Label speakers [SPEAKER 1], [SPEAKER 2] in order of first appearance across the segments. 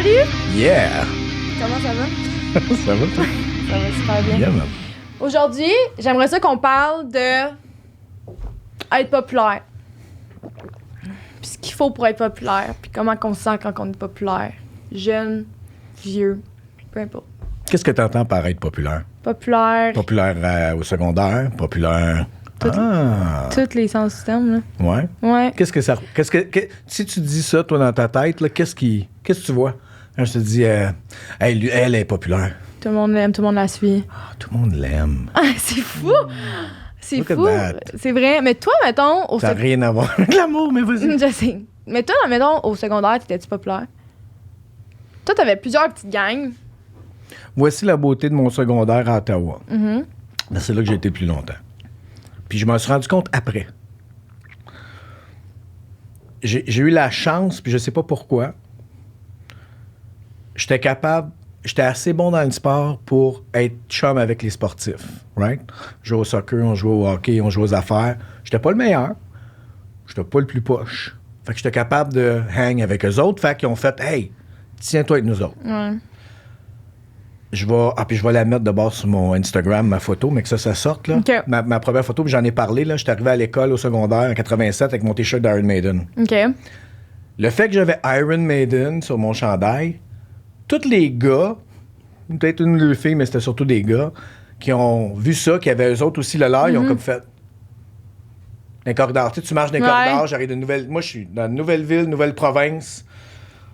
[SPEAKER 1] Salut!
[SPEAKER 2] Yeah!
[SPEAKER 1] Comment ça va?
[SPEAKER 2] Ça va, toi?
[SPEAKER 1] Ça va super bien.
[SPEAKER 2] Yeah, man.
[SPEAKER 1] Aujourd'hui, j'aimerais ça qu'on parle de être populaire. Puis ce qu'il faut pour être populaire, puis comment on se sent quand on est populaire. Jeune, vieux, peu importe.
[SPEAKER 2] Qu'est-ce que tu entends par être populaire?
[SPEAKER 1] Populaire,
[SPEAKER 2] Populaire au secondaire? Populaire...
[SPEAKER 1] tous les sens du terme, là.
[SPEAKER 2] Ouais.
[SPEAKER 1] Ouais.
[SPEAKER 2] Qu'est-ce que ça... si tu dis ça, toi, dans ta tête, là, qu'est-ce que tu vois? Quand je te dis, elle est populaire.
[SPEAKER 1] Tout le monde l'aime, tout le monde la suit.
[SPEAKER 2] Ah, tout le monde l'aime.
[SPEAKER 1] Ah, c'est fou! C'est
[SPEAKER 2] Look at
[SPEAKER 1] fou.
[SPEAKER 2] that.
[SPEAKER 1] C'est vrai. Mais toi, mettons, au
[SPEAKER 2] Ça n'a rien à voir avec l'amour, mais vas-y.
[SPEAKER 1] Je sais. Mais toi, mettons, au secondaire, t'étais-tu populaire? Toi, t'avais plusieurs petites gangs.
[SPEAKER 2] Voici la beauté de mon secondaire à Ottawa.
[SPEAKER 1] Mhm.
[SPEAKER 2] Ben, c'est là que j'ai été plus longtemps. Puis je m'en suis rendu compte après. J'ai eu la chance, puis je sais pas pourquoi. J'étais assez bon dans le sport pour être chum avec les sportifs, right? On jouait au soccer, on jouait au hockey, on jouait aux affaires. J'étais pas le meilleur. J'étais pas le plus poche. Fait que j'étais capable de hang avec eux autres. Fait qu'ils ont fait « Hey, tiens-toi avec nous autres. »
[SPEAKER 1] Ouais.
[SPEAKER 2] Puis je vais la mettre de bord sur mon Instagram, ma photo, mais que ça sorte, là.
[SPEAKER 1] OK.
[SPEAKER 2] Ma première photo, puis j'en ai parlé, là. J'étais arrivé à l'école au secondaire en 87 avec mon t-shirt d'Iron Maiden.
[SPEAKER 1] OK.
[SPEAKER 2] Le fait que j'avais Iron Maiden sur mon chandail, tous les gars, peut-être une ou deux filles, mais c'était surtout des gars, qui ont vu ça, qui avaient eux autres aussi le leur, ils ont comme fait... Dans les corridors. Tu sais, tu marches dans les corridors, j'arrive de nouvelles... Moi, je suis dans une nouvelle ville, nouvelle province.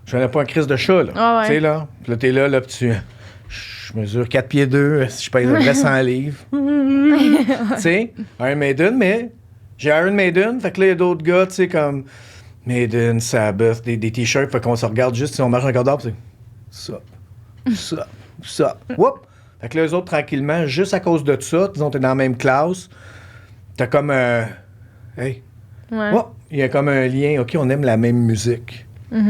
[SPEAKER 2] Je connais pas un crise de chat, là.
[SPEAKER 1] Ah ouais.
[SPEAKER 2] Tu sais, là. Puis là, t'es là, puis tu... Je mesure 4 pieds 2, je pèse à peu près 100 livres. Tu sais, Iron Maiden, mais j'ai Iron Maiden, fait que là, il y a d'autres gars, tu sais, comme Maiden, Sabbath, des t-shirts, fait qu'on se regarde juste, si on marche dans le corridor, puis c'est ça. Whoop! Fait que là, eux autres, tranquillement, juste à cause de ça, disons, t'es dans la même classe, t'as comme hey,
[SPEAKER 1] Ouais.
[SPEAKER 2] whoop! Il y a comme un lien, OK, on aime la même musique.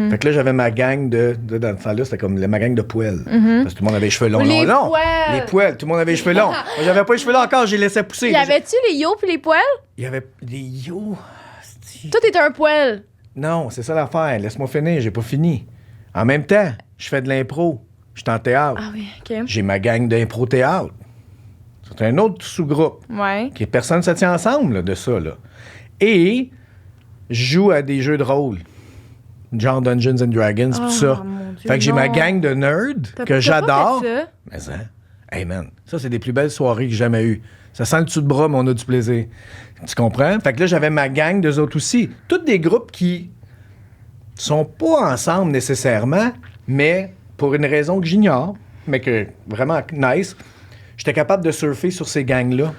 [SPEAKER 2] Fait que là, j'avais ma gang dans le temps-là, c'était comme ma gang de poêles. Parce que tout le monde avait les cheveux longs,
[SPEAKER 1] Les
[SPEAKER 2] longs.
[SPEAKER 1] poêles.
[SPEAKER 2] Les poêles, tout le monde avait les cheveux longs. Moi, j'avais pas les cheveux longs encore, j'ai laissé pousser.
[SPEAKER 1] Y avait-tu les yo pis les poils?
[SPEAKER 2] Il y avait des yo. asti.
[SPEAKER 1] Toi, t'étais un poil.
[SPEAKER 2] Non, c'est ça l'affaire. Laisse-moi finir, j'ai pas fini. En même temps, je fais de l'impro. Je suis en théâtre.
[SPEAKER 1] Ah oui, OK.
[SPEAKER 2] J'ai ma gang d'impro-théâtre. C'est un autre sous-groupe.
[SPEAKER 1] Ouais.
[SPEAKER 2] Qui personne ne se tient ensemble là, de ça. Là. Et je joue à des jeux de rôle. Genre Dungeons and Dragons, tout ça.
[SPEAKER 1] Mon Dieu,
[SPEAKER 2] Fait que j'ai ma
[SPEAKER 1] non.
[SPEAKER 2] gang de nerds
[SPEAKER 1] T'as
[SPEAKER 2] que
[SPEAKER 1] pas
[SPEAKER 2] j'adore.
[SPEAKER 1] fait ça?
[SPEAKER 2] Mais ça, hey man, ça c'est des plus belles soirées que j'ai jamais eues. Ça sent le dessous de bras, mais on a du plaisir. Tu comprends? Fait que là, j'avais ma gang d'eux autres aussi. Tous des groupes qui sont pas ensemble nécessairement, mais pour une raison que j'ignore, mais que vraiment nice, j'étais capable de surfer sur ces gangs-là.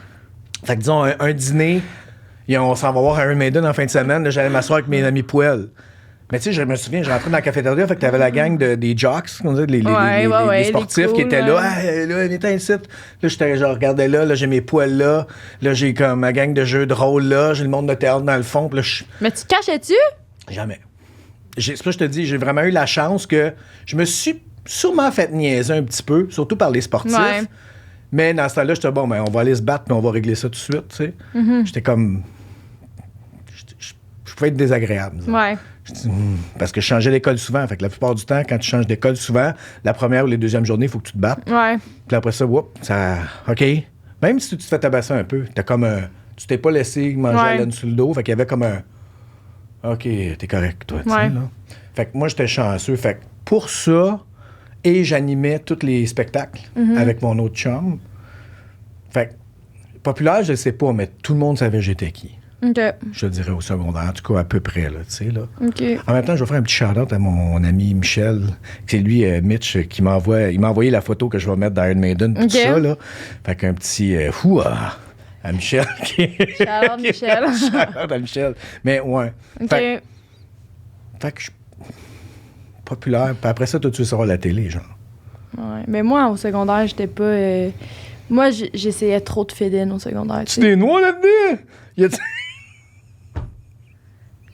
[SPEAKER 2] Fait que disons, un dîner, on s'en va voir Iron Maiden en fin de semaine, là, j'allais m'asseoir avec mes amis poêles. Mais tu sais, je me souviens, je rentrais dans la cafétéria, fait que t'avais la gang des jocks, on dit, les sportifs qui étaient là. Ah, là, on était ici. Là, je regardais là, j'ai mes poêles là j'ai comme ma gang de jeux de rôle là, j'ai le monde de théâtre dans le fond, puis là,
[SPEAKER 1] Mais tu te cachais-tu?
[SPEAKER 2] jamais. C'est pour ça que je te dis, j'ai vraiment eu la chance que je me suis sûrement fait niaiser un petit peu, surtout par les sportifs.
[SPEAKER 1] Ouais.
[SPEAKER 2] Mais dans ce temps-là, j'étais bon, ben, on va aller se battre, puis on va régler ça tout de suite, tu sais. J'étais comme... Je pouvais être désagréable. Ça.
[SPEAKER 1] Ouais.
[SPEAKER 2] Parce que je changeais d'école souvent. Fait que la plupart du temps, quand tu changes d'école souvent, la première ou les deuxièmes journées, il faut que tu te battes.
[SPEAKER 1] Ouais.
[SPEAKER 2] Puis après ça, ça... OK. Même si tu te fais tabasser un peu, t'as comme un... Tu t'es pas laissé manger la laine sur le dos. Fait qu'il y avait comme un... OK, t'es correct, toi, tu sais, là. Fait que moi, j'étais chanceux. Fait que pour ça, et j'animais tous les spectacles avec mon autre chum. Fait que populaire, je sais pas, mais tout le monde savait j'étais qui.
[SPEAKER 1] OK.
[SPEAKER 2] Je te dirais au secondaire, en tout cas à peu près, là, tu sais, là.
[SPEAKER 1] OK.
[SPEAKER 2] En même temps, je vais faire un petit shout-out à mon ami Michel. C'est lui, Mitch, qui m'a envoyé la photo que je vais mettre d'Iron Maiden, tout ça, là. Fait qu'un petit à Michel.
[SPEAKER 1] Shout-out Michel.
[SPEAKER 2] Shout-out à Michel. Mais ouais.
[SPEAKER 1] OK.
[SPEAKER 2] Fait que je suis populaire. Puis après ça, toi, tu seras à la télé, genre.
[SPEAKER 1] Ouais. Mais moi, au secondaire, j'étais pas... Moi, j'essayais trop de fit-in au secondaire.
[SPEAKER 2] Tu t'es noir là-dedans?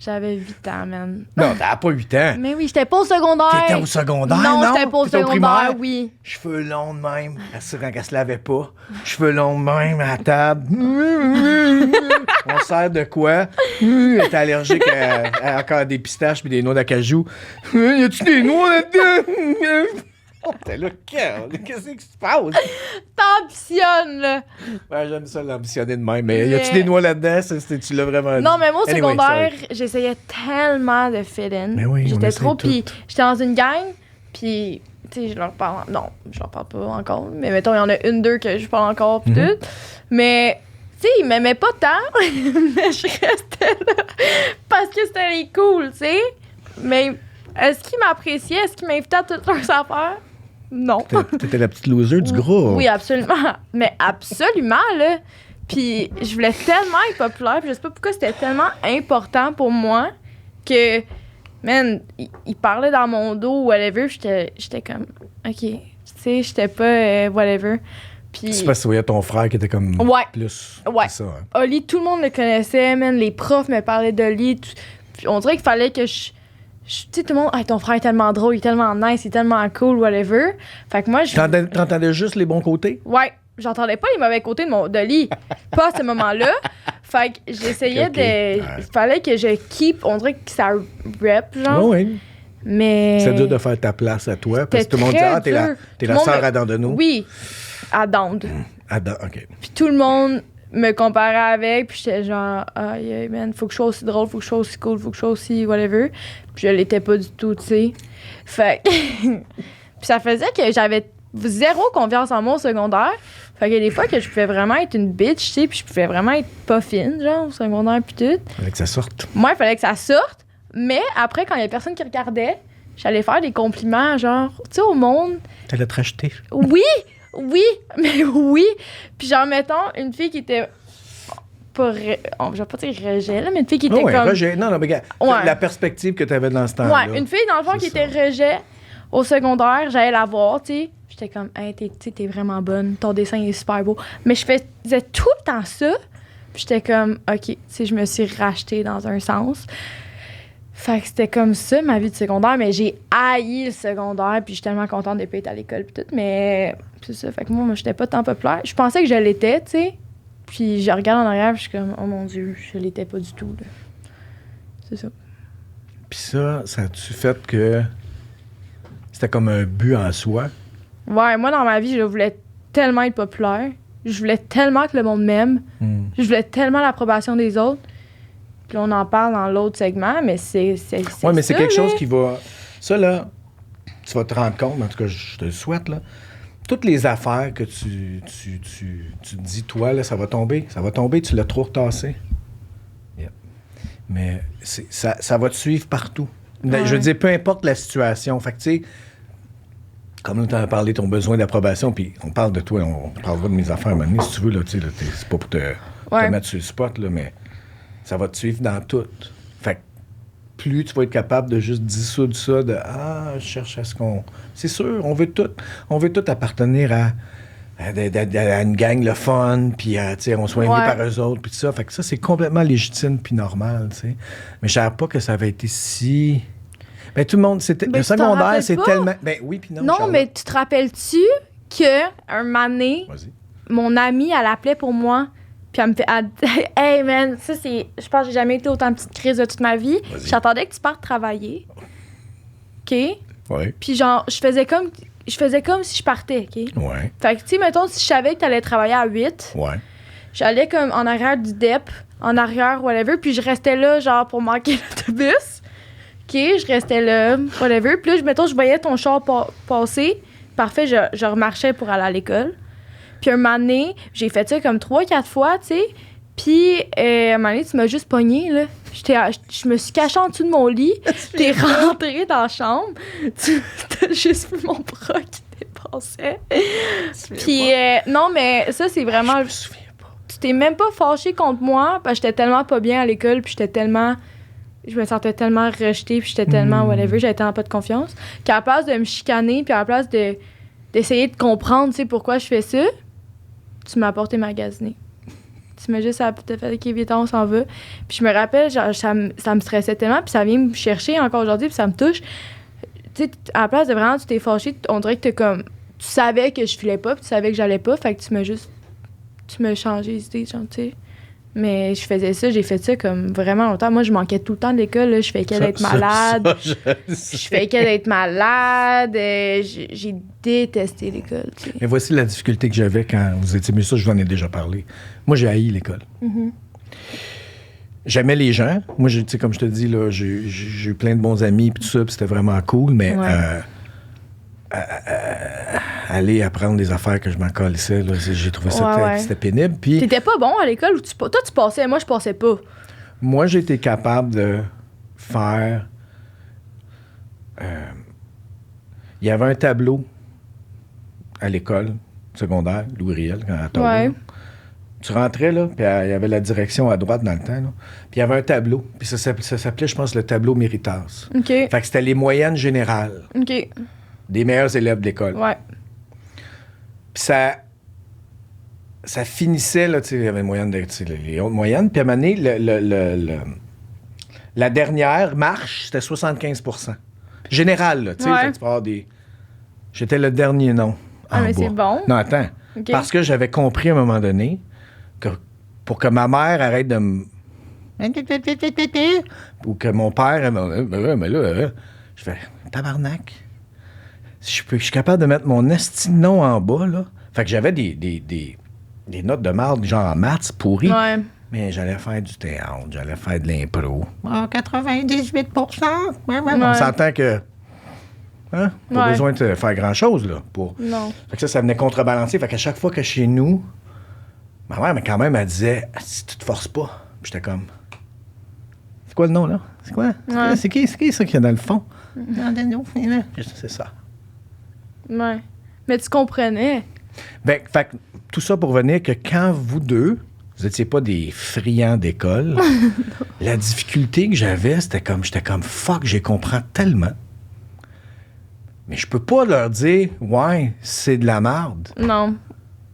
[SPEAKER 1] J'avais 8 ans, man.
[SPEAKER 2] Non, t'avais pas 8 ans.
[SPEAKER 1] Mais oui, j'étais pas au secondaire.
[SPEAKER 2] T'étais au secondaire,
[SPEAKER 1] non?
[SPEAKER 2] non?
[SPEAKER 1] J'étais pas au
[SPEAKER 2] T'étais
[SPEAKER 1] secondaire,
[SPEAKER 2] primaire?
[SPEAKER 1] oui.
[SPEAKER 2] Cheveux longs de même. Assurant qu'elle se lavait pas. Cheveux longs de même à la table. On sert de quoi? Elle était allergique à encore des pistaches puis des noix d'acajou. Y a-tu des noix là-dedans? T'es là, qu'est-ce qui se passe?
[SPEAKER 1] T'ambitionnes, là.
[SPEAKER 2] Ouais, j'aime ça l'ambitionner de même. Mais y a-tu des noix là-dedans? Tu l'as vraiment dit.
[SPEAKER 1] Non, mais moi, au
[SPEAKER 2] Anyway,
[SPEAKER 1] secondaire,
[SPEAKER 2] sorry.
[SPEAKER 1] j'essayais tellement de fit-in.
[SPEAKER 2] Mais oui, on
[SPEAKER 1] J'étais
[SPEAKER 2] essaie
[SPEAKER 1] trop.
[SPEAKER 2] tout.
[SPEAKER 1] Puis j'étais dans une gang, puis, tu sais, je leur parle. Non, je leur parle pas encore. Mais mettons, il y en a une, deux que je parle encore, puis tout. Mais, tu sais, ils m'aimaient pas tant, mais je restais là parce que c'était les cool, tu sais. Mais est-ce qu'ils m'appréciaient? Est-ce qu'ils m'invitaient à toutes leurs affaires? Non.
[SPEAKER 2] T'étais la petite loser du groupe.
[SPEAKER 1] Oui, absolument. Mais absolument, là. Puis je voulais tellement être populaire, puis je sais pas pourquoi c'était tellement important pour moi que, man, il parlait dans mon dos ou whatever, puis j'étais comme, OK, tu sais, j'étais pas whatever. Puis
[SPEAKER 2] C'est parce que tu voyais ton frère qui était comme
[SPEAKER 1] Ouais.
[SPEAKER 2] plus.
[SPEAKER 1] Ouais.
[SPEAKER 2] C'est ça, hein.
[SPEAKER 1] Oli, tout le monde le connaissait, man, les profs me parlaient d'Oli. Puis on dirait qu'il fallait que tu sais, tout le monde, hey, ton frère est tellement drôle, il est tellement nice, il est tellement cool, whatever. Fait que moi,
[SPEAKER 2] T'entendais juste les bons côtés?
[SPEAKER 1] Ouais, j'entendais pas les mauvais côtés de Lee. Pas à ce moment-là. Fait que j'essayais
[SPEAKER 2] Ok.
[SPEAKER 1] Il fallait que je keep, on dirait que ça rep, genre.
[SPEAKER 2] Oui.
[SPEAKER 1] Mais.
[SPEAKER 2] C'est dur de faire ta place à toi parce que tout le monde dit
[SPEAKER 1] très
[SPEAKER 2] ah, t'es la
[SPEAKER 1] dur.
[SPEAKER 2] t'es
[SPEAKER 1] Tout
[SPEAKER 2] la
[SPEAKER 1] le
[SPEAKER 2] sœur
[SPEAKER 1] monde
[SPEAKER 2] Adam de nous.
[SPEAKER 1] Oui, à Dande.
[SPEAKER 2] Adam, OK.
[SPEAKER 1] Puis tout le monde me comparait avec, puis j'étais genre, ah, yeah, man, faut que je sois aussi drôle, faut que je sois aussi cool, faut que je sois aussi whatever. Puis je l'étais pas du tout, tu sais. Fait que. Puis ça faisait que j'avais zéro confiance en moi au secondaire. Fait que des fois que je pouvais vraiment être une bitch, tu sais, puis je pouvais vraiment être pas fine, genre, au secondaire, puis tout.
[SPEAKER 2] Fallait que ça sorte.
[SPEAKER 1] Moi, il fallait que ça sorte, mais après, quand il y a personne qui regardait, j'allais faire des compliments, genre, tu sais, au monde.
[SPEAKER 2] T'allais te racheter.
[SPEAKER 1] Oui, mais oui. Puis genre, mettons, une fille qui était pas... je vais pas dire rejet, là, mais une fille qui était
[SPEAKER 2] ouais,
[SPEAKER 1] comme...
[SPEAKER 2] Roger. Non, mais regarde,
[SPEAKER 1] Ouais.
[SPEAKER 2] la perspective que t'avais dans ce temps-là.
[SPEAKER 1] Ouais, une fille, dans le fond,
[SPEAKER 2] C'est
[SPEAKER 1] qui
[SPEAKER 2] ça.
[SPEAKER 1] était rejet au secondaire, j'allais la voir, tu sais. J'étais comme, hey, t'es vraiment bonne, ton dessin est super beau. Mais je faisais tout le temps ça. Puis j'étais comme, OK, tu sais, je me suis rachetée dans un sens. Fait que c'était comme ça, ma vie de secondaire. Mais j'ai haï le secondaire, puis je suis tellement contente de pas être à l'école, puis tout. Mais c'est ça. Fait que moi, j'étais pas tant populaire. Je pensais que je l'étais, tu sais. Puis je regarde en arrière, puis je suis comme, oh mon Dieu, je l'étais pas du tout, là. C'est ça.
[SPEAKER 2] Puis ça a-tu fait que c'était comme un but en soi?
[SPEAKER 1] Ouais, moi, dans ma vie, je voulais tellement être populaire. Je voulais tellement que le monde m'aime. Je voulais tellement l'approbation des autres. Puis là, on en parle dans l'autre segment, mais c'est
[SPEAKER 2] Oui, mais c'est
[SPEAKER 1] ça,
[SPEAKER 2] quelque
[SPEAKER 1] là.
[SPEAKER 2] chose qui va... Ça, là, tu vas te rendre compte, en tout cas, je te le souhaite, là. Toutes les affaires que tu te dis, toi, là, ça va tomber, tu l'as trop retassé. Yeah. Mais ça va te suivre partout.
[SPEAKER 1] Ouais.
[SPEAKER 2] Je veux dire, peu importe la situation. Fait que, tu sais, comme nous t'en as parlé, ton besoin d'approbation, puis on parle de toi, on parlera de mes affaires à un moment donné, si tu veux, là, tu sais, là, c'est pas pour te mettre sur le spot, là, mais ça va te suivre dans tout. Fait que plus tu vas être capable de juste dissoudre ça, de « Ah, je cherche à ce qu'on... » C'est sûr, on veut tout appartenir à une gang, le fun, puis tu sais, on soit aimé par eux autres, puis tout ça. Fait que ça, c'est complètement légitime puis normal, tu sais. Mais je savais pas que ça avait été si... Ben, tout le monde, c'était...
[SPEAKER 1] Ben,
[SPEAKER 2] Le
[SPEAKER 1] tu t'en
[SPEAKER 2] secondaire,
[SPEAKER 1] rappelles
[SPEAKER 2] c'est
[SPEAKER 1] pas?
[SPEAKER 2] tellement... Ben oui, puis non,
[SPEAKER 1] Non,
[SPEAKER 2] Charlotte.
[SPEAKER 1] mais tu te rappelles-tu qu'un moment donné,
[SPEAKER 2] Vas-y.
[SPEAKER 1] mon amie, elle appelait pour moi, puis elle me fait... Hey, man, ça, c'est... Je pense que j'ai jamais été autant petite crise de toute ma vie.
[SPEAKER 2] Vas-y.
[SPEAKER 1] J'attendais que tu partes travailler. OK?
[SPEAKER 2] Ouais.
[SPEAKER 1] Puis genre, je faisais comme si je partais, OK?
[SPEAKER 2] Ouais.
[SPEAKER 1] Fait que, tu sais, mettons, si je savais que t'allais travailler à 8,
[SPEAKER 2] Ouais.
[SPEAKER 1] j'allais comme en arrière du DEP, en arrière, whatever, puis je restais là, genre, pour manquer l'autobus. OK, je restais là, whatever. Puis là, mettons, je voyais ton char passer. Parfait, je remarchais pour aller à l'école. Puis un moment donné, j'ai fait ça comme 3-4 fois, tu sais. Puis, à un moment donné, tu m'as juste pogné, là. Je me suis cachée en dessous de mon lit. T'es rentrée dans la chambre. T'as juste vu mon bras qui dépassait. Puis, non, mais ça, c'est vraiment...
[SPEAKER 2] Je me souviens pas.
[SPEAKER 1] Tu t'es même pas fâché contre moi, parce que j'étais tellement pas bien à l'école, puis je me sentais tellement rejetée, puis j'étais tellement whatever, j'avais tellement pas de confiance, qu'à la place de me chicaner, puis à la place d'essayer de comprendre, tu sais, pourquoi je fais ça, tu m'as apporté magasiner. tu mets juste à la petite fête, OK, vite, on s'en va. Puis je me rappelle, genre, ça me stressait tellement, puis ça vient me chercher encore aujourd'hui, puis ça me touche. Tu sais, à la place de vraiment, tu t'es fâché, on dirait que t'es comme... Tu savais que je filais pas, puis tu savais que j'allais pas, fait que tu m'as changé les idées, genre, tu sais. Mais j'ai fait ça comme vraiment longtemps. Moi, je manquais tout le temps de l'école, là. Je fais qu'elle d'être malade. Je fais qu'elle d'être malade. J'ai détesté l'école, tu sais.
[SPEAKER 2] Mais voici la difficulté que j'avais quand vous étiez... Mais ça, je vous en ai déjà parlé. Moi, j'ai haï l'école. J'aimais les gens. Moi, tu sais, comme je te dis, là, j'ai eu plein de bons amis, puis tout ça, puis c'était vraiment cool, mais... aller apprendre des affaires que je m'en calissais, là, j'ai trouvé ça c'était pénible. Puis
[SPEAKER 1] t'étais pas bon à l'école ou toi tu passais, moi je passais pas.
[SPEAKER 2] Moi j'ai été capable de faire il y avait un tableau à l'école secondaire, Louis Riel, à Ottawa. Ouais. Tu rentrais, là, puis il y avait la direction à droite dans le temps, là, puis il y avait un tableau, puis ça s'appelait, je pense, le tableau Méritas.
[SPEAKER 1] OK.
[SPEAKER 2] Fait que c'était les moyennes générales.
[SPEAKER 1] OK.
[SPEAKER 2] Des meilleurs élèves de l'école.
[SPEAKER 1] Ouais.
[SPEAKER 2] Puis ça finissait, là, tu sais, il y avait les hautes moyennes. Puis à un moment donné, la dernière marche, c'était 75%. Général, là, tu sais. Ouais. Tu peux avoir des... J'étais le dernier nom.
[SPEAKER 1] Mais c'est bon.
[SPEAKER 2] Non, attends. Okay. Parce que j'avais compris à un moment donné que pour que ma mère arrête de me... ou que mon père... Mais là, je fais, tabarnak. Je suis capable de mettre mon esti de nom en bas, là. Fait que j'avais des notes de marde, genre en maths, pourries.
[SPEAKER 1] Ouais.
[SPEAKER 2] Mais j'allais faire du théâtre, j'allais faire de l'impro. 98%. On s'entend que... Hein? Pas besoin de faire grand-chose, là.
[SPEAKER 1] Non.
[SPEAKER 2] Fait que ça venait contrebalancer. Fait qu'à chaque fois que chez nous, ma mère, mais quand même, elle disait, si tu te forces pas. Puis j'étais comme... C'est quoi le nom, là? C'est quoi? Ouais. C'est qui ça qu'il y a dans le fond? C'est ça.
[SPEAKER 1] Ouais. Mais tu comprenais.
[SPEAKER 2] Ben, fait que tout ça pour venir que quand vous deux, vous étiez pas des friands d'école, la difficulté que j'avais, j'étais comme fuck, j'y comprends tellement. Mais je peux pas leur dire, ouais, c'est de la merde.
[SPEAKER 1] Non.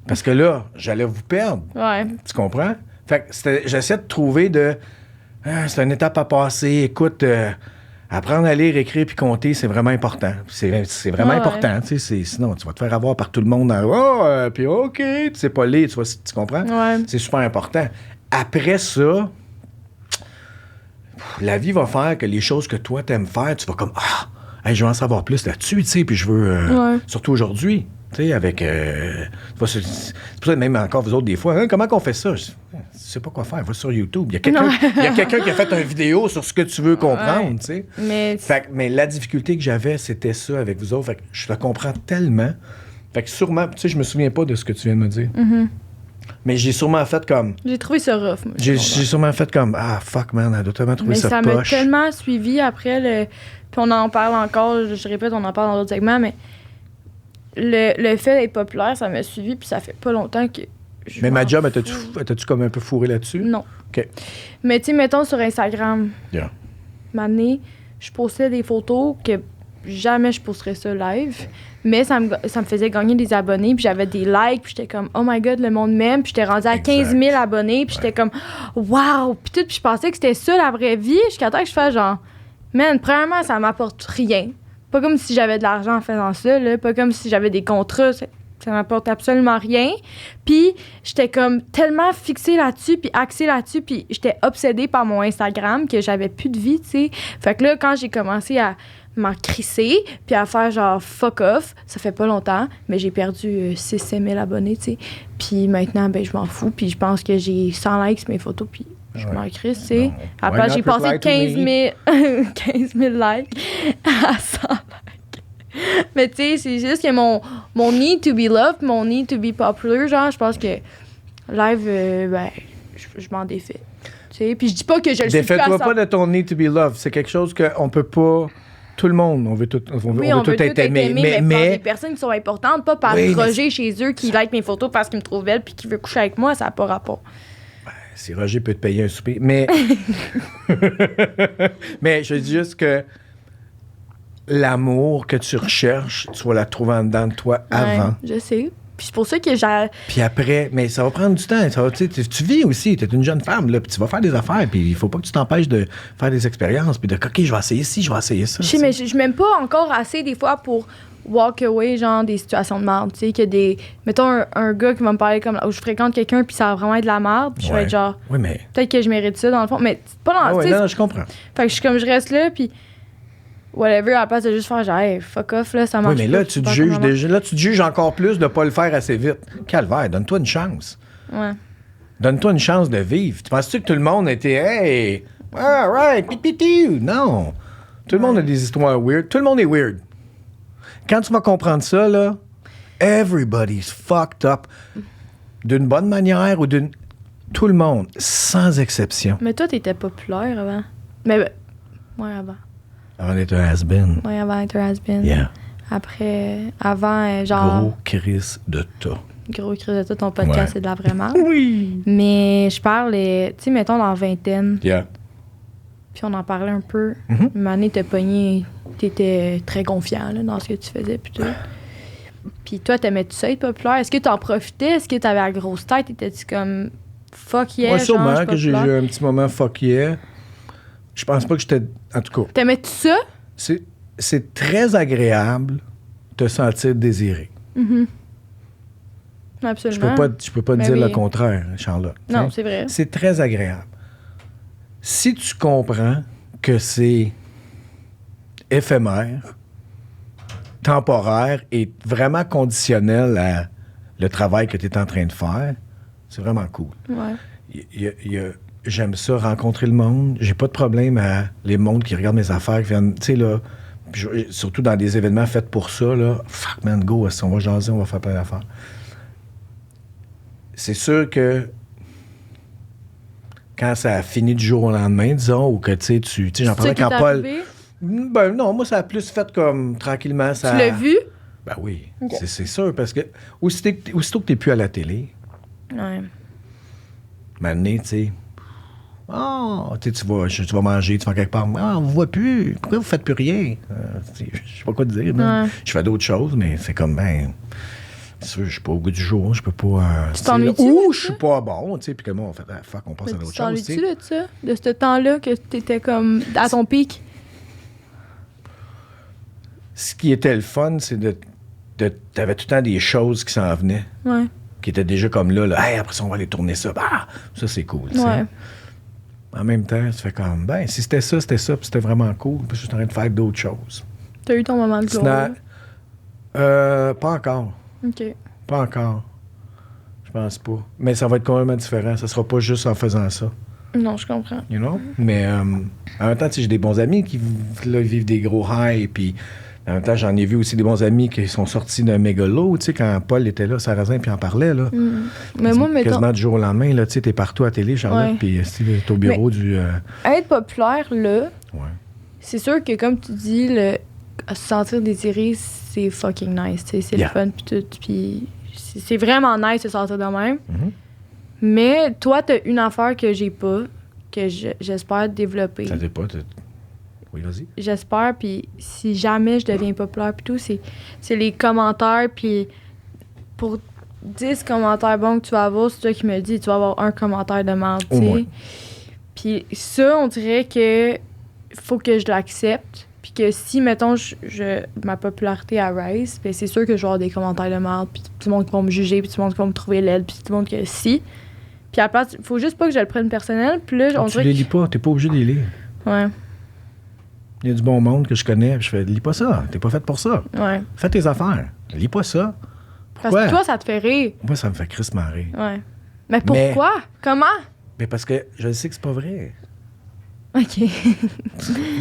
[SPEAKER 2] Parce que là, j'allais vous perdre.
[SPEAKER 1] Ouais.
[SPEAKER 2] Tu comprends? Fait que j'essaie de trouver c'est une étape à passer. Écoute, apprendre à lire, écrire puis compter, c'est vraiment important. C'est vraiment important. Tu sais, sinon, tu vas te faire avoir par tout le monde. Puis OK, tu sais pas lire, tu comprends?
[SPEAKER 1] Ouais.
[SPEAKER 2] C'est super important. Après ça, la vie va faire que les choses que toi, t'aimes faire, tu vas comme, je veux en savoir plus là-dessus, tu sais, puis je veux, surtout aujourd'hui, tu sais, avec... c'est pour ça même encore, vous autres, des fois, comment qu'on fait ça? Je sais pas quoi faire, va sur YouTube. Il y a quelqu'un qui a fait une vidéo sur ce que tu veux comprendre, tu sais. Mais la difficulté que j'avais, c'était ça avec vous autres. Fait que je le comprends tellement. Fait que sûrement, tu sais, je me souviens pas de ce que tu viens de me dire.
[SPEAKER 1] Mm-hmm.
[SPEAKER 2] Mais j'ai sûrement fait comme...
[SPEAKER 1] J'ai trouvé ça rough, moi.
[SPEAKER 2] J'ai sûrement fait comme, fuck, man, elle doit tellement trouver ça poche.
[SPEAKER 1] Mais ça m'a tellement suivi après, puis on en parle encore, je répète, on en parle dans d'autres segments, mais le fait d'être populaire, ça m'a suivi, puis ça fait pas longtemps que...
[SPEAKER 2] Mais ma job, étais-tu comme un peu fourré là-dessus?
[SPEAKER 1] Non.
[SPEAKER 2] OK.
[SPEAKER 1] Mais tu sais, mettons sur Instagram,
[SPEAKER 2] yeah.
[SPEAKER 1] M'amener, je postais des photos que jamais je posterais ça live, mais ça me faisait gagner des abonnés, puis j'avais des likes, puis j'étais comme, oh my God, le monde m'aime, puis j'étais rendue à 15 000 abonnés, puis j'étais comme, wow, puis je pensais que c'était ça la vraie vie, jusqu'à temps que je fasse genre, man, premièrement, ça m'apporte rien. Pas comme si j'avais de l'argent en faisant ça, là, pas comme si j'avais des contrats, ça m'apporte absolument rien. Puis j'étais comme tellement fixée là-dessus, puis axée là-dessus, puis j'étais obsédée par mon Instagram que j'avais plus de vie, tu sais. Fait que là, quand j'ai commencé à m'en crisser, puis à faire genre fuck off, ça fait pas longtemps, mais j'ai perdu 6-7 000 abonnés, tu sais. Puis maintenant, ben je m'en fous, puis je pense que j'ai 100 likes sur mes photos, puis je m'en crisse, tu sais. Après, j'ai passé 15 000 likes à 100 likes. Mais tu sais, c'est juste que mon need to be loved, mon need to be popular, genre, je pense que live, je m'en défais. Tu sais, puis je dis pas que je le suis plus à 100%.
[SPEAKER 2] Défais-toi pas de ton need to be loved. C'est quelque chose qu'on peut pas... Tout le monde, on veut tout être aimé.
[SPEAKER 1] Mais par des personnes qui sont importantes, pas par Roger chez eux qui like mes photos parce qu'il me trouve belle puis qui veut coucher avec moi, ça n'a pas rapport.
[SPEAKER 2] Si Roger peut te payer un souper. Mais... mais je dis juste que l'amour que tu recherches, tu vas la trouver en dedans de toi avant.
[SPEAKER 1] Je sais. Puis c'est pour ça que j'ai...
[SPEAKER 2] Puis après, mais ça va prendre du temps. Ça va, tu vis aussi, tu es une jeune femme, là, puis tu vas faire des affaires, puis il faut pas que tu t'empêches de faire des expériences, puis de, OK, je vais essayer ci, je vais essayer ça.
[SPEAKER 1] Je sais, mais je m'aime pas encore assez des fois pour walk away, genre des situations de merde. Tu sais, que des... Mettons un gars qui va me parler comme... Où je fréquente quelqu'un, puis ça va vraiment être de la merde, puis je vais être genre...
[SPEAKER 2] Oui, mais...
[SPEAKER 1] Peut-être que je mérite ça, dans le fond, mais c'est pas dans...
[SPEAKER 2] Ouais, non, je comprends.
[SPEAKER 1] Fait que je reste là, puis... Whatever, à la place de juste faire genre, hey, fuck off, là, ça marche
[SPEAKER 2] pas. Oui, mais là, tu te juges encore plus de pas le faire assez vite. Calvaire, donne-toi une chance.
[SPEAKER 1] Ouais.
[SPEAKER 2] Donne-toi une chance de vivre. Tu penses-tu que tout le monde était, hey, all right, pipiti? Non. Tout le monde a des histoires weird. Tout le monde est weird. Quand tu vas comprendre ça, là, everybody's fucked up. D'une bonne manière ou d'une... Tout le monde, sans exception.
[SPEAKER 1] Mais toi, t'étais populaire avant. Mais, ouais, avant.
[SPEAKER 2] Avant d'être un has-been.
[SPEAKER 1] Ouais, avant d'être un has-been.
[SPEAKER 2] Yeah.
[SPEAKER 1] Après, avant, genre...
[SPEAKER 2] Gros crise de tas.
[SPEAKER 1] Gros crise de tout, ton podcast,
[SPEAKER 2] Ouais.
[SPEAKER 1] c'est de la vraie merde.
[SPEAKER 2] Oui.
[SPEAKER 1] Mais je parle, tu sais, mettons, dans la vingtaine,
[SPEAKER 2] Yeah.
[SPEAKER 1] puis on en parlait un peu.
[SPEAKER 2] Mhm.
[SPEAKER 1] Une année, t'as pogné, t'étais très confiant là, dans ce que tu faisais, puis tout. Puis toi, t'aimais-tu ça être populaire? Est-ce que t'en profitais? Est-ce que t'avais la grosse tête? Étais-tu comme fuck yeah?
[SPEAKER 2] Ouais,
[SPEAKER 1] genre,
[SPEAKER 2] sûrement
[SPEAKER 1] je suis
[SPEAKER 2] que j'ai eu
[SPEAKER 1] populaire?
[SPEAKER 2] un petit moment fuck yeah. Je pense pas que j'étais... En tout cas,
[SPEAKER 1] T'aimais-tu ça?
[SPEAKER 2] c'est très agréable de te sentir désiré.
[SPEAKER 1] Absolument.
[SPEAKER 2] Je peux pas te
[SPEAKER 1] Ben
[SPEAKER 2] dire
[SPEAKER 1] oui.
[SPEAKER 2] le contraire, Charlotte.
[SPEAKER 1] Non,
[SPEAKER 2] T'sais,
[SPEAKER 1] c'est vrai.
[SPEAKER 2] c'est très agréable. Si tu comprends que c'est éphémère, temporaire et vraiment conditionnel à le travail que tu es en train de faire, c'est vraiment cool.
[SPEAKER 1] Ouais.
[SPEAKER 2] J'aime ça, rencontrer le monde. J'ai pas de problème à les mondes qui regardent mes affaires, qui viennent, tu sais, là, surtout dans des événements faits pour ça, là, fuck man, go, on va jaser, on va faire plein d'affaires. C'est sûr que quand ça a fini du jour au lendemain, disons, ou que, tu sais, j'en parlais quand Paul...
[SPEAKER 1] Arrivé?
[SPEAKER 2] Ben non, moi, ça a plus fait comme, tranquillement, ça...
[SPEAKER 1] Tu l'as vu?
[SPEAKER 2] Ben oui,
[SPEAKER 1] Ok.
[SPEAKER 2] c'est sûr, parce que aussitôt que t'es plus à la télé,
[SPEAKER 1] Ouais.
[SPEAKER 2] maintenant, tu sais... Oh, tu vas manger, tu vas quelque part. Ah, on vous voit plus. Pourquoi vous faites plus rien? Je sais pas quoi te dire.
[SPEAKER 1] Ouais.
[SPEAKER 2] Je fais d'autres choses, mais c'est comme, ben, c'est sûr, je suis pas au goût du jour. Je peux pas.
[SPEAKER 1] Tu t'ennuies-tu
[SPEAKER 2] Ou
[SPEAKER 1] de
[SPEAKER 2] je
[SPEAKER 1] ça?
[SPEAKER 2] suis pas bon, tu sais. Puis que moi, on fait, ah, fuck, on passe à
[SPEAKER 1] Mais
[SPEAKER 2] d'autres
[SPEAKER 1] tu
[SPEAKER 2] choses. tu
[SPEAKER 1] t'ennuies-tu
[SPEAKER 2] sais.
[SPEAKER 1] de ça? De ce temps-là que t'étais comme à ton pic?
[SPEAKER 2] Ce qui était le fun, c'est t'avais tout le temps des choses qui s'en venaient,
[SPEAKER 1] Ouais.
[SPEAKER 2] qui étaient déjà comme là. Hey, après ça, on va aller tourner ça. Bah, ça, c'est cool. tu sais.
[SPEAKER 1] Ouais.
[SPEAKER 2] En même temps, tu fais comme, ben, si c'était ça, puis c'était vraiment cool. Puis je suis en train de faire d'autres choses.
[SPEAKER 1] T'as eu ton moment de gloire.
[SPEAKER 2] Pas encore.
[SPEAKER 1] OK.
[SPEAKER 2] Pas encore. Je pense pas. Mais ça va être complètement différent. Ça sera pas juste en faisant ça.
[SPEAKER 1] Non, je comprends.
[SPEAKER 2] You know? Mais en même temps, tu sais, j'ai des bons amis qui là, vivent des gros highs. Puis en même temps, j'en ai vu aussi des bons amis qui sont sortis d'un mégalo. Tu sais, quand Paul était là, Sarrazin, puis en parlait, là.
[SPEAKER 1] Mais moi, mettons,
[SPEAKER 2] Quasiment du jour au lendemain, là, tu sais, t'es partout à la télé, Charlotte,
[SPEAKER 1] Ouais.
[SPEAKER 2] puis t'es au bureau du...
[SPEAKER 1] être populaire, là,
[SPEAKER 2] Ouais.
[SPEAKER 1] c'est sûr que, comme tu dis, se sentir désiré, c'est fucking nice. Tu sais, c'est
[SPEAKER 2] Yeah.
[SPEAKER 1] le fun, puis tout. Puis c'est vraiment nice de se sentir de même.
[SPEAKER 2] Mhm.
[SPEAKER 1] Mais toi, t'as une affaire que j'ai pas, que j'espère développer.
[SPEAKER 2] Ça t'est pas... Oui, vas-y.
[SPEAKER 1] J'espère, puis si jamais je deviens populaire, puis tout, c'est les commentaires, puis pour 10 commentaires bons que tu vas avoir, c'est toi qui me le dis, tu vas avoir un commentaire de merde, tu
[SPEAKER 2] Au
[SPEAKER 1] sais.
[SPEAKER 2] moins.
[SPEAKER 1] Puis ça, on dirait que faut que je l'accepte, puis que si, mettons, ma popularité à rise, ben c'est sûr que je vais avoir des commentaires de merde, puis tout le monde qui va me juger, puis tout le monde qui va me trouver laide, puis tout le monde que si. Puis à la place, faut juste pas que je le prenne personnel, puis là, on
[SPEAKER 2] Tu
[SPEAKER 1] dirait
[SPEAKER 2] les lis pas, t'es pas obligé de les lire.
[SPEAKER 1] Ouais,
[SPEAKER 2] Il y a du bon monde que je connais, puis je fais, lis pas ça, t'es pas faite pour ça.
[SPEAKER 1] ouais.
[SPEAKER 2] Fais tes affaires. Lis pas ça.
[SPEAKER 1] Parce
[SPEAKER 2] Pourquoi?
[SPEAKER 1] que toi, ça te fait rire.
[SPEAKER 2] Moi, ça me fait crissement rire.
[SPEAKER 1] Ouais. Mais pourquoi? Comment?
[SPEAKER 2] Mais parce que je sais que c'est pas vrai.
[SPEAKER 1] OK.
[SPEAKER 2] Tu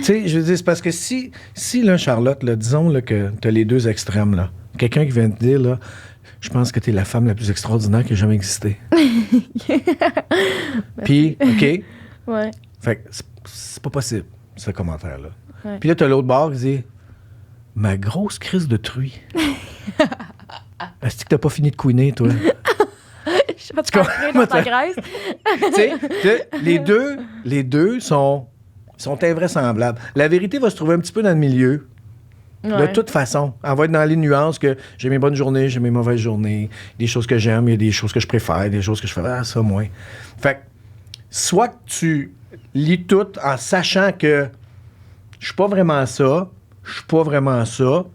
[SPEAKER 2] sais, je veux dire, c'est parce que si là, Charlotte, là, disons là, que t'as les deux extrêmes, là. Quelqu'un qui vient te dire, là, je pense que t'es la femme la plus extraordinaire qui a jamais existé. Puis, OK,
[SPEAKER 1] Ouais.
[SPEAKER 2] fait que c'est pas possible, ce commentaire-là.
[SPEAKER 1] Ouais.
[SPEAKER 2] Puis là, t'as l'autre bord qui dit, ma grosse crise de truie. Est-ce que t'as pas fini de couiner, toi?
[SPEAKER 1] Je sais pas, tu peux dans ta graisse.
[SPEAKER 2] Tu sais, les deux sont invraisemblables. La vérité va se trouver un petit peu dans le milieu. De toute façon, on va être dans les nuances que j'ai mes bonnes journées, j'ai mes mauvaises journées, des choses que j'aime, il y a des choses que je préfère, des choses que je fais, ça moins. Fait que, soit que tu lis tout en sachant que je suis pas vraiment ça, je suis pas vraiment ça,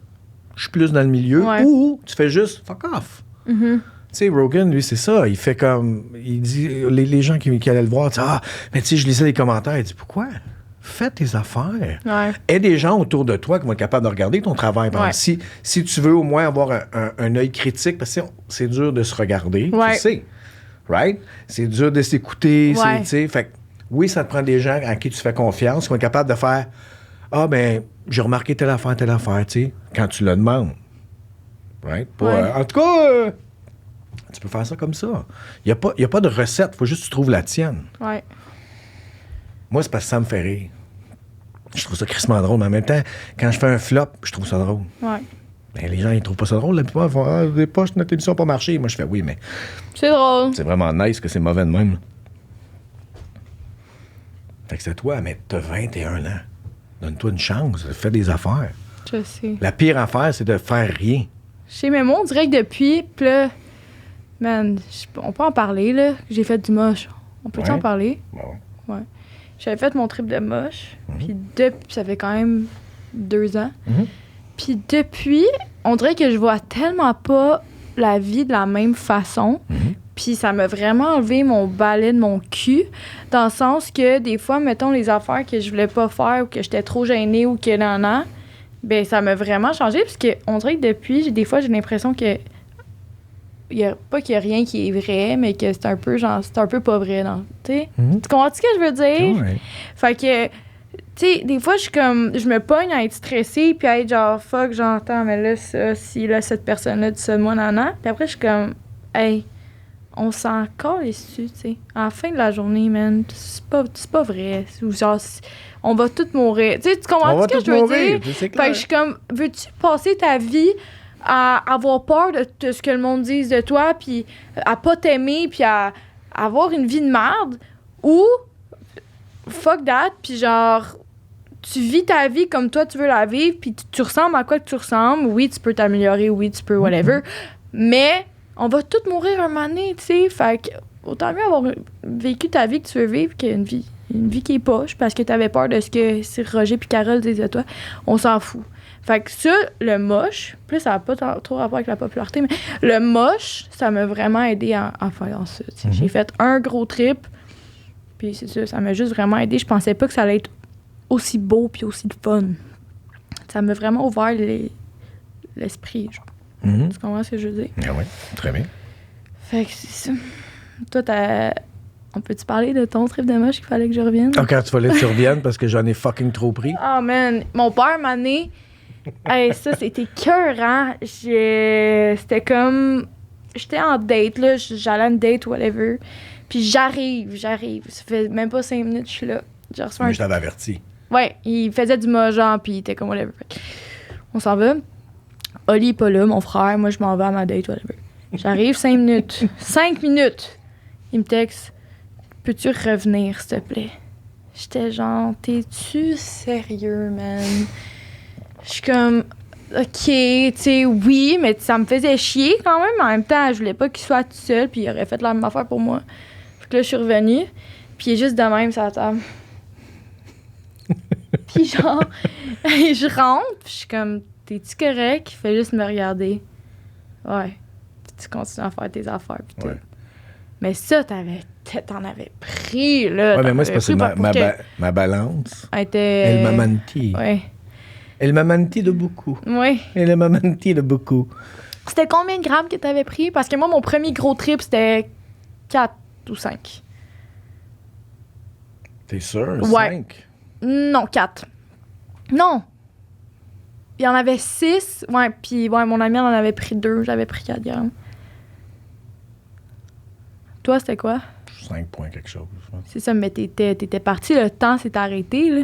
[SPEAKER 2] je suis plus dans le milieu, ou tu fais juste fuck off.
[SPEAKER 1] Mm-hmm.
[SPEAKER 2] Tu sais, Rogan, lui, c'est ça. Il fait comme. Il dit. Les gens qui allaient le voir, disent mais tu sais, je lisais les commentaires. Il dit pourquoi? Fais tes affaires.
[SPEAKER 1] Ouais.
[SPEAKER 2] Aie des gens autour de toi qui vont être capables de regarder ton travail. Si tu veux au moins avoir un œil critique, parce que c'est dur de se regarder, tu sais. Right? C'est dur de s'écouter. Tu sais. Fait que, oui, ça te prend des gens à qui tu fais confiance, qui vont être capables de faire ben, j'ai remarqué telle affaire, tu sais, quand tu le demandes. Right? En tout cas. Tu peux faire ça comme ça. Il n'y a pas de recette. Il faut juste que tu trouves la tienne.
[SPEAKER 1] Ouais.
[SPEAKER 2] Moi, c'est parce que ça me fait rire. Je trouve ça crissement drôle. Mais en même temps, quand je fais un flop, je trouve ça drôle.
[SPEAKER 1] Ouais.
[SPEAKER 2] Ben, les gens, ils trouvent pas ça drôle. La plupart, ils font des poches, notre émission n'a pas marché. Moi, je fais oui, mais.
[SPEAKER 1] C'est drôle.
[SPEAKER 2] C'est vraiment nice que c'est mauvais de même. Fait que c'est toi, mais t'as 21 ans. Donne-toi une chance. Fais des affaires.
[SPEAKER 1] Je sais.
[SPEAKER 2] La pire affaire, c'est de faire rien.
[SPEAKER 1] Je sais, mais moi, on dirait que depuis, pis là, man, on peut en parler, là. J'ai fait du moche. On peut-tu en parler?
[SPEAKER 2] Bon.
[SPEAKER 1] Ouais. J'avais fait mon trip de moche. Puis ça fait quand même 2 ans. Puis depuis, on dirait que je vois tellement pas la vie de la même façon. Puis ça m'a vraiment enlevé mon balai de mon cul. Dans le sens que des fois, mettons, les affaires que je voulais pas faire ou que j'étais trop gênée ou que ben ça m'a vraiment changé. Parce qu'on dirait que depuis, des fois, j'ai l'impression que pas qu'il y a rien qui est vrai, mais que c'est un peu pas vrai. Tu comprends ce que je veux dire?
[SPEAKER 2] Ouais.
[SPEAKER 1] Fait que, tu sais, des fois, je me pogne à être stressée, puis à être genre, fuck, j'entends, mais là, ça, si là, cette personne-là dit ça de moi, Puis après, je suis comme, hey, on s'en calisse dessus, tu sais. À la fin de la journée, man, c'est pas vrai. Ou genre, on va tous mourir. Tu sais, tu comprends ce que je veux dire? Fait que je suis comme, veux-tu passer ta vie à avoir peur de ce que le monde dise de toi, puis à pas t'aimer, puis à avoir une vie de merde, ou fuck that, puis genre, tu vis ta vie comme toi tu veux la vivre, puis tu ressembles à quoi que tu ressembles. Oui, tu peux t'améliorer, oui, tu peux whatever, mais on va tous mourir un moment donné, tu sais. Fait que autant mieux avoir vécu ta vie que tu veux vivre qu'une vie qui est poche, parce que t'avais peur de ce que Roger puis Carole disaient de toi. On s'en fout. Fait que ça, le moche, plus ça n'a pas trop rapport avec la popularité, mais le moche, ça m'a vraiment aidé à faire ça. J'ai fait un gros trip, puis c'est ça m'a juste vraiment aidé. Je pensais pas que ça allait être aussi beau puis aussi de fun. Ça m'a vraiment ouvert l'esprit, genre. Tu comprends ce que je veux dire?
[SPEAKER 2] Ah oui, très bien.
[SPEAKER 1] Fait que c'est ça. Toi, on peut-tu parler de ton trip de moche qu'il fallait que je revienne?
[SPEAKER 2] Ah, quand tu fallait que tu reviennes parce que j'en ai fucking trop pris.
[SPEAKER 1] Oh man, mon père m'a né. Hey, ça, c'était cœurant. C'était comme... J'étais en date, là. J'allais à une date, whatever. Puis j'arrive. Ça fait même pas 5 minutes que je suis là. J'ai reçu
[SPEAKER 2] Mais je t'avais averti.
[SPEAKER 1] Ouais, il faisait du mojan, puis il était comme whatever. On s'en va. Oli est pas là, mon frère. Moi, je m'en vais à ma date, whatever. J'arrive 5 minutes. 5 minutes! Il me texte. Peux-tu revenir, s'il te plaît? J'étais genre, t'es-tu sérieux, man? Je suis comme, OK, tu sais, oui, mais ça me faisait chier quand même. En même temps, je voulais pas qu'il soit tout seul, puis il aurait fait la même affaire pour moi. Fait que là, je suis revenue, puis il est juste de même sur la table. Puis genre, je rentre, puis je suis comme, t'es-tu correct? Il fait juste me regarder. Ouais. Puis tu continues à faire tes affaires, puis tout. Mais ça, t'en avais pris, là.
[SPEAKER 2] Ouais, mais moi, c'est parce que ma balance, elle m'a menti.
[SPEAKER 1] Ouais.
[SPEAKER 2] Elle m'a menti de beaucoup.
[SPEAKER 1] Oui.
[SPEAKER 2] Elle m'a menti de beaucoup.
[SPEAKER 1] C'était combien de grammes que t'avais pris? Parce que moi, mon premier gros trip, c'était 4 ou 5.
[SPEAKER 2] T'es sûr?
[SPEAKER 1] Ouais.
[SPEAKER 2] 5?
[SPEAKER 1] Non, 4. Non. Il y en avait 6. Ouais, puis mon ami en avait pris 2. J'avais pris 4 grammes. Toi, c'était quoi?
[SPEAKER 2] 5 points quelque chose.
[SPEAKER 1] C'est ça, mais t'étais parti, le temps s'est arrêté, là.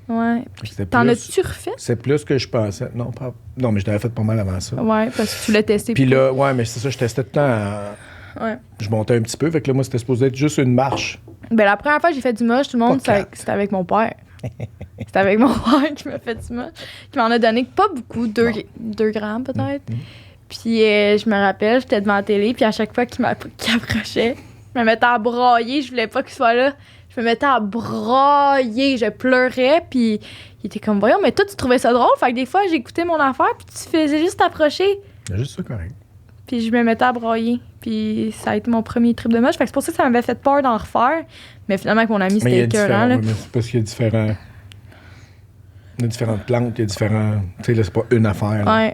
[SPEAKER 1] Ouais. T'en as-tu refait?
[SPEAKER 2] C'est plus que je pensais. Non, mais je l'avais fait pas mal avant ça.
[SPEAKER 1] Ouais, parce que tu l'as testé.
[SPEAKER 2] Puis là, ouais, mais c'est ça, je testais tout le temps.
[SPEAKER 1] Ouais.
[SPEAKER 2] Je montais un petit peu, fait que là, moi, c'était supposé être juste une marche.
[SPEAKER 1] Ben, la première fois que j'ai fait du moche, tout le monde, c'était avec mon père. C'était avec mon père qui m'a fait ça. Qui m'en a donné pas beaucoup, 2 grammes peut-être. Puis je me rappelle, j'étais devant la télé, puis à chaque fois qu'il approchait, je me mettais à brailler, je voulais pas qu'il soit là. Je me mettais à brailler, je pleurais, puis il était comme, voyons, mais toi, tu trouvais ça drôle? Fait que des fois, j'écoutais mon affaire, puis tu faisais juste t'approcher.
[SPEAKER 2] C'est juste ça, correct.
[SPEAKER 1] Puis je me mettais à brailler. Puis ça a été mon premier trip de moche. Fait que c'est pour ça que ça m'avait fait peur d'en refaire. Mais finalement, avec mon ami, c'était écœurant.
[SPEAKER 2] Oui, mais c'est parce qu'il y a différents... Il y a différentes plantes, il y a différents... Tu sais, là, c'est pas une affaire. Là.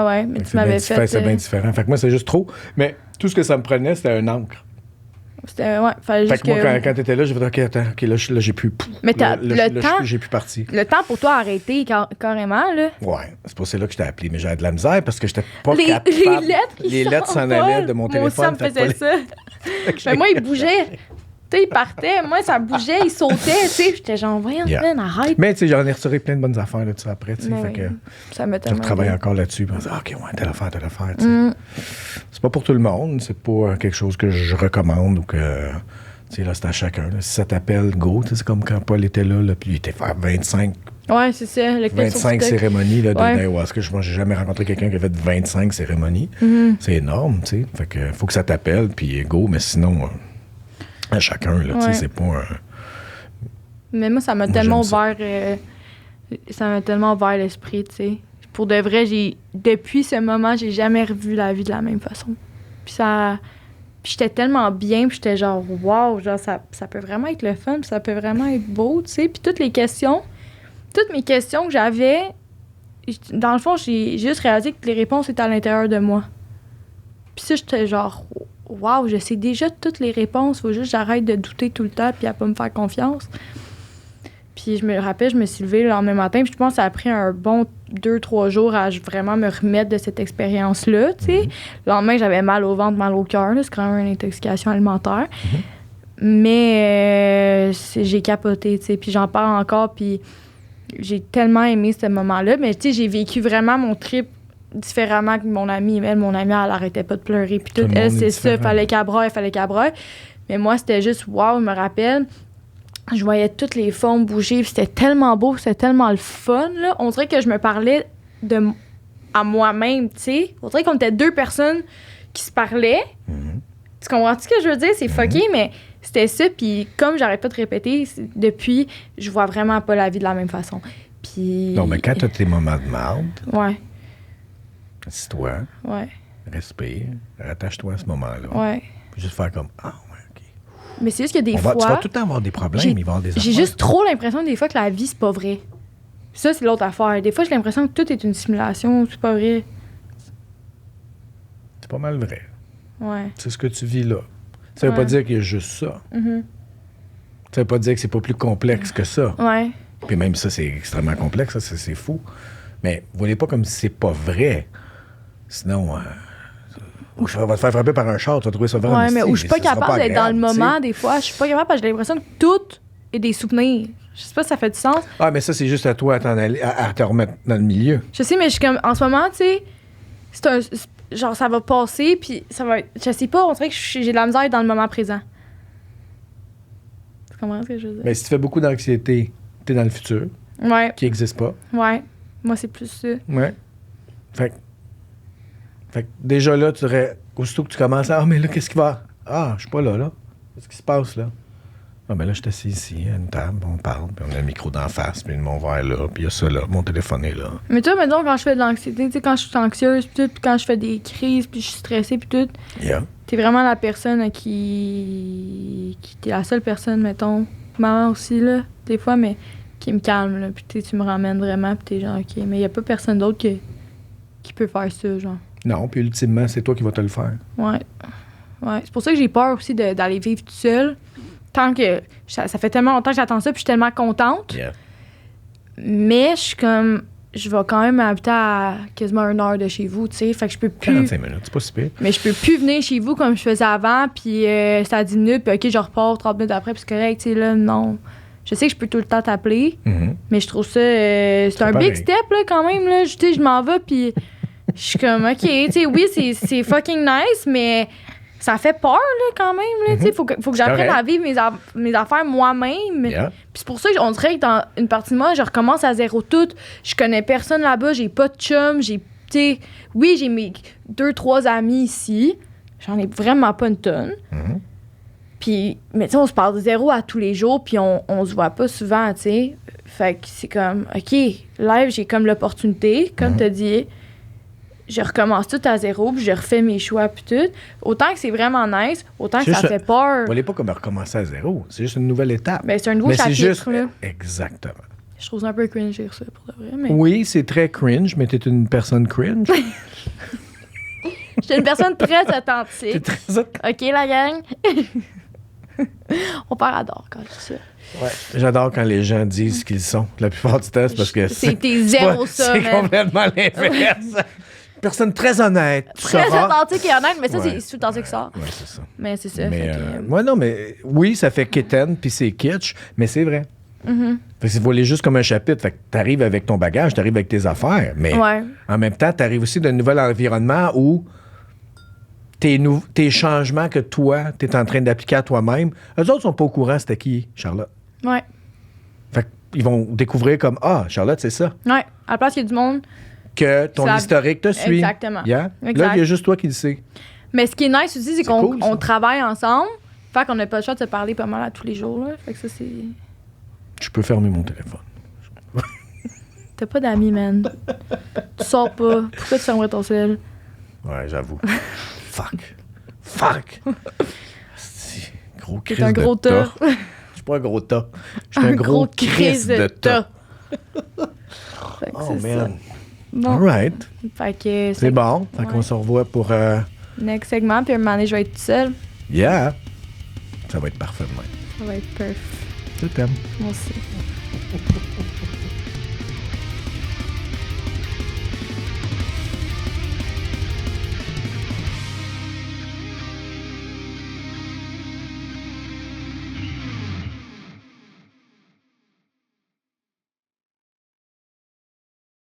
[SPEAKER 1] Ouais. Mais tu m'avais fait...
[SPEAKER 2] C'est bien différent. Fait que moi, c'est juste trop. Mais tout ce que ça me prenait, c'était un encre.
[SPEAKER 1] C'était... Ouais, fallait
[SPEAKER 2] fait
[SPEAKER 1] juste
[SPEAKER 2] que moi, quand t'étais là, j'ai fait, OK, attends, OK, là, j'ai plus...
[SPEAKER 1] Mais le temps...
[SPEAKER 2] J'ai plus parti.
[SPEAKER 1] Le temps pour toi a arrêté carrément, là.
[SPEAKER 2] Ouais, c'est pour ça là que je t'ai appelé. Mais j'avais de la misère parce que j'étais pas capable...
[SPEAKER 1] Les lettres
[SPEAKER 2] s'en allaient de mon téléphone.
[SPEAKER 1] Moi aussi, ça me faisait ça. Mais moi, il bougeait. Tu sais, il partait. Moi, ça bougeait, il sautait, tu sais. J'étais genre, voyons, arrête.
[SPEAKER 2] Mais tu sais, j'en ai retiré plein de bonnes affaires là, après, tu sais. Fait que
[SPEAKER 1] ça me tellement...
[SPEAKER 2] Je travaille encore là-dessus. Je me dis, OK, ouais, telle affaire, tu sais. C'est pas pour tout le monde. C'est pas quelque chose que je recommande ou que... Tu sais, là, c'est à chacun. Là. Si ça t'appelle, go. C'est comme quand Paul était là, puis il était faire 25...
[SPEAKER 1] Ouais, c'est ça.
[SPEAKER 2] 25 cérémonies là, d'ayahuasca. Moi, j'ai jamais rencontré quelqu'un qui a fait 25 cérémonies. C'est énorme, tu sais. Fait que faut que ça t'appelle, puis go. Mais sinon, à chacun, là, tu sais, c'est pas un...
[SPEAKER 1] Mais moi, ça m'a tellement ouvert... ça m'a tellement ouvert l'esprit, tu sais. Pour de vrai, depuis ce moment, j'ai jamais revu la vie de la même façon. Puis j'étais tellement bien, puis j'étais genre, wow, genre, ça peut vraiment être le fun, puis ça peut vraiment être beau, tu sais. Puis toutes mes questions que j'avais, dans le fond, j'ai juste réalisé que les réponses étaient à l'intérieur de moi. Puis ça, j'étais genre, wow, je sais déjà toutes les réponses, faut juste que j'arrête de douter tout le temps, puis à pas me faire confiance. Puis je me rappelle, je me suis levée le lendemain matin, puis je pense que ça a pris un bon 2-3 jours à vraiment me remettre de cette expérience-là, tu sais. Le lendemain, j'avais mal au ventre, mal au cœur, c'est quand même une intoxication alimentaire. Mais j'ai capoté, tu sais, puis j'en parle encore, puis j'ai tellement aimé ce moment-là. Mais tu sais, j'ai vécu vraiment mon trip différemment que mon amie. Elle arrêtait pas de pleurer, puis tout. Elle, c'est ça, fallait qu'elle braille. Mais moi, c'était juste, wow, je me rappelle... Je voyais toutes les formes bouger, puis c'était tellement beau, c'était tellement le fun, là. On dirait que je me parlais à moi-même, tu sais. On dirait qu'on était 2 personnes qui se parlaient. Tu comprends ce que je veux dire? C'est fucké, mais c'était ça. Puis comme j'arrête pas de répéter, depuis, je vois vraiment pas la vie de la même façon. Puis...
[SPEAKER 2] Non, mais quand t'as tes moments de marde...
[SPEAKER 1] Ouais.
[SPEAKER 2] Assis-toi.
[SPEAKER 1] Ouais.
[SPEAKER 2] Respire. Rattache-toi à ce moment-là.
[SPEAKER 1] Ouais.
[SPEAKER 2] Puis juste faire comme... Ah,
[SPEAKER 1] mais c'est juste que des fois...
[SPEAKER 2] Tu vas tout le temps avoir des problèmes, il va y avoir des affaires.
[SPEAKER 1] J'ai juste trop l'impression des fois que la vie, c'est pas vrai. Ça, c'est l'autre affaire. Des fois, j'ai l'impression que tout est une simulation, c'est pas vrai.
[SPEAKER 2] C'est pas mal vrai.
[SPEAKER 1] Ouais.
[SPEAKER 2] C'est ce que tu vis là. Ça veut pas dire qu'il y a juste ça. Ça veut pas dire que c'est pas plus complexe que ça.
[SPEAKER 1] Ouais.
[SPEAKER 2] Puis même ça, c'est extrêmement complexe, ça, c'est fou. Mais vous voyez pas comme si c'est pas vrai. Sinon... Ou je vais te faire frapper par un char, tu vas trouver ça vraiment
[SPEAKER 1] mais où je suis pas capable d'être dans le moment, des fois. Je suis pas capable parce que j'ai l'impression que tout est des souvenirs. Je sais pas si ça fait du sens.
[SPEAKER 2] Ah, mais ça, c'est juste à toi à te remettre dans le milieu.
[SPEAKER 1] Je sais, mais je suis comme, en ce moment, tu sais, genre, ça va passer, puis ça va être, je sais pas, on dirait que j'ai de la misère dans le moment présent. Tu comprends ce que je veux dire?
[SPEAKER 2] Mais si tu fais beaucoup d'anxiété, t'es dans le futur.
[SPEAKER 1] Ouais.
[SPEAKER 2] Qui n'existe pas.
[SPEAKER 1] Ouais. Moi, c'est plus ça.
[SPEAKER 2] Ouais. Fait que déjà là, aussitôt que tu commences à... Ah, mais là, qu'est-ce qui va? Ah, je suis pas là. Qu'est-ce qui se passe, là? Ah, mais là, je suis assis ici, à une table, on parle, puis on a le micro d'en face, puis mon verre là, puis il y a ça là, mon téléphone est là.
[SPEAKER 1] Mais toi, mettons, quand je fais de l'anxiété, tu sais, quand je suis anxieuse, puis tout, puis quand je fais des crises, puis je suis stressée, puis tout, t'es vraiment la personne qui... T'es la seule personne, mettons, maman aussi, là, des fois, mais qui me calme, là, puis tu me ramènes vraiment, puis t'es genre, OK, mais il y a pas personne d'autre qui peut faire ça, genre.
[SPEAKER 2] Non, puis ultimement, c'est toi qui vas te le faire.
[SPEAKER 1] Ouais. C'est pour ça que j'ai peur aussi d'aller vivre toute seule. Tant que... Ça fait tellement longtemps que j'attends ça, puis je suis tellement contente. Mais je suis comme... Je vais quand même habiter à quasiment 1 heure de chez vous, tu sais. Fait que je peux plus...
[SPEAKER 2] 45 minutes, c'est pas si pire.
[SPEAKER 1] Mais je peux plus venir chez vous comme je faisais avant, puis c'est à 10 minutes, puis OK, je repars 30 minutes après, puis c'est correct, tu sais, là, non. Je sais que je peux tout le temps t'appeler, mais je trouve ça... c'est un big step, là, quand même, là. Tu sais, je m'en vais, puis... Je suis comme, OK, tu sais, oui, c'est fucking nice, mais ça fait peur, là, quand même. Là, tu sais, faut que j'apprenne
[SPEAKER 2] correct.
[SPEAKER 1] à vivre mes affaires moi-même.
[SPEAKER 2] Yeah.
[SPEAKER 1] Puis c'est pour ça qu'on dirait que dans une partie de moi, je recommence à zéro tout. Je connais personne là-bas, j'ai pas de chum, oui, j'ai mes 2-3 amis ici. J'en ai vraiment pas une tonne. Puis, mais tu sais, on se parle de zéro à tous les jours, puis on se voit pas souvent, tu sais. Fait que c'est comme, OK, live, j'ai comme l'opportunité, comme t'as dit, je recommence tout à zéro, puis je refais mes choix, puis tout. Autant que c'est vraiment nice, autant que ça fait peur.
[SPEAKER 2] On n'est pas comme recommencer à zéro. C'est juste une nouvelle étape.
[SPEAKER 1] Ben, c'est un nouveau
[SPEAKER 2] mais
[SPEAKER 1] chapitre,
[SPEAKER 2] c'est juste...
[SPEAKER 1] là.
[SPEAKER 2] Exactement.
[SPEAKER 1] Je trouve ça un peu cringe dire ça, pour de vrai, mais...
[SPEAKER 2] Oui, c'est très cringe, mais t'es une personne cringe.
[SPEAKER 1] J'étais une personne très
[SPEAKER 2] T'es
[SPEAKER 1] authentique.
[SPEAKER 2] très...
[SPEAKER 1] OK, la gang? Mon père adore quand je dis ça.
[SPEAKER 2] Ouais. J'adore quand les gens disent ce qu'ils sont. La plupart du temps, c'est parce que
[SPEAKER 1] C'était zéro
[SPEAKER 2] pas-
[SPEAKER 1] ça,
[SPEAKER 2] c'est
[SPEAKER 1] man.
[SPEAKER 2] complètement l'inverse. Personne très honnête. Tu
[SPEAKER 1] Très
[SPEAKER 2] sauras.
[SPEAKER 1] authentique et honnête, mais ça,
[SPEAKER 2] Ouais.
[SPEAKER 1] c'est tout le temps ça que ça.
[SPEAKER 2] Ouais, c'est ça.
[SPEAKER 1] Mais c'est ça.
[SPEAKER 2] Mais,
[SPEAKER 1] fait que,
[SPEAKER 2] ouais, non, mais oui, ça fait kitten, puis c'est kitsch, mais c'est vrai. Fait que c'est voilé juste comme un chapitre. Fait que t'arrives avec ton bagage, t'arrives avec tes affaires, mais
[SPEAKER 1] Ouais.
[SPEAKER 2] en même temps, t'arrives aussi d'un nouvel environnement où tes changements que toi, t'es en train d'appliquer à toi-même, eux autres sont pas au courant c'était qui, Charlotte.
[SPEAKER 1] Ouais.
[SPEAKER 2] Fait qu'ils vont découvrir comme, ah, Charlotte, c'est ça.
[SPEAKER 1] Ouais. À la place, il y a du monde.
[SPEAKER 2] Que ton
[SPEAKER 1] Ça-
[SPEAKER 2] historique te suit.
[SPEAKER 1] Exactement.
[SPEAKER 2] Yeah?
[SPEAKER 1] Exact.
[SPEAKER 2] Là, il y a juste toi qui le sais.
[SPEAKER 1] Mais ce qui est nice aussi, c'est qu'on
[SPEAKER 2] cool, ça.
[SPEAKER 1] on travaille ensemble. Fait qu'on n'a pas le choix de se parler pas mal à tous les jours. Là. Fait que ça, c'est.
[SPEAKER 2] Je peux fermer mon téléphone.
[SPEAKER 1] T'as pas d'amis, man. Tu sors pas. Pourquoi tu fermerais ton cell?
[SPEAKER 2] Ouais, j'avoue. Fuck. C'est gros
[SPEAKER 1] T'es
[SPEAKER 2] crise
[SPEAKER 1] un gros
[SPEAKER 2] de tas.
[SPEAKER 1] tas.
[SPEAKER 2] Je suis pas un gros tas. Je suis un gros crise de tas.
[SPEAKER 1] Fait que
[SPEAKER 2] Oh,
[SPEAKER 1] c'est
[SPEAKER 2] man.
[SPEAKER 1] ça. Bon.
[SPEAKER 2] All right.
[SPEAKER 1] Fait que
[SPEAKER 2] C'est bon. Fait qu'on
[SPEAKER 1] Ouais.
[SPEAKER 2] se revoit pour...
[SPEAKER 1] next segment, puis un moment donné, je vais être toute seule.
[SPEAKER 2] Yeah. Ça va être parfait demain.
[SPEAKER 1] Ça va être perfect.
[SPEAKER 2] Je t'aime.
[SPEAKER 1] Moi aussi.